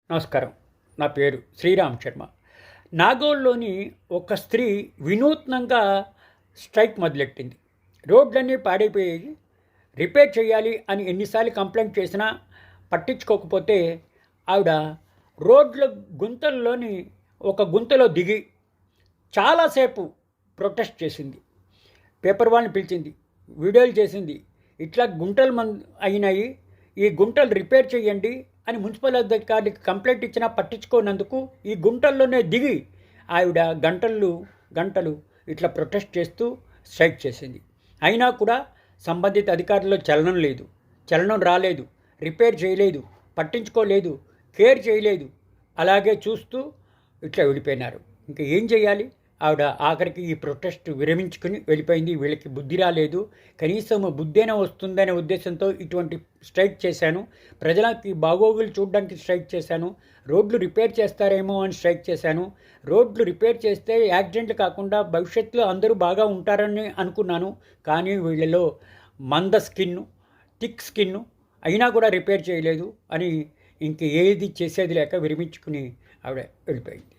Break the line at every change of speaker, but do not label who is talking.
నమస్కారం. నా పేరు శ్రీరామ్ శర్మ. నాగోల్లోని ఒక స్త్రీ వినూత్నంగా స్ట్రైక్ మొదలెట్టింది. రోడ్లన్నీ పాడైపోయాయి, రిపేర్ చేయాలి అని ఎన్నిసార్లు కంప్లైంట్ చేసినా పట్టించుకోకపోతే ఆవిడ రోడ్ల గుంతల్లోని ఒక గుంతలో దిగి చాలాసేపు ప్రొటెస్ట్ చేసింది. పేపర్ వాళ్ళని పిలిచింది, వీడియోలు చేసింది. ఇట్లా గుంటలు అయినాయి, ఈ గుంటలు రిపేర్ చేయండి అని మున్సిపల్ అధికారికి కంప్లైంట్ ఇచ్చినా పట్టించుకోనందుకు ఈ గుంటల్లోనే దిగి ఆవిడ గంటలు ఇట్లా ప్రొటెస్ట్ చేస్తూ స్ట్రైక్ చేసింది. అయినా కూడా సంబంధిత అధికారుల్లో చలనం రాలేదు, రిపేర్ చేయలేదు, పట్టించుకోలేదు, కేర్ చేయలేదు. అలాగే చూస్తూ ఇట్లా వెళ్ళిపోయినారు. ఇంకా ఏం చేయాలి? ఆవిడ ఆఖరికి ఈ ప్రొటెస్ట్ విరమించుకుని వెళ్ళిపోయింది. వీళ్ళకి బుద్ధి రాలేదు, కనీసం బుద్ధైనా వస్తుందనే ఉద్దేశంతో ఇటువంటి స్ట్రైక్ చేశాను. ప్రజలకి బాగోగులు చూడడానికి స్ట్రైక్ చేశాను. రోడ్లు రిపేర్ చేస్తారేమో అని స్ట్రైక్ చేశాను. రోడ్లు రిపేర్ చేస్తే యాక్సిడెంట్లు కాకుండా భవిష్యత్తులో అందరూ బాగా ఉంటారని అనుకున్నాను. కానీ వీళ్ళలో మంద స్కిన్ను, థిక్ స్కిన్ను అయినా కూడా రిపేర్ చేయలేదు అని ఇంక ఏది చేసేది లేక విరమించుకుని ఆవిడ వెళ్ళిపోయింది.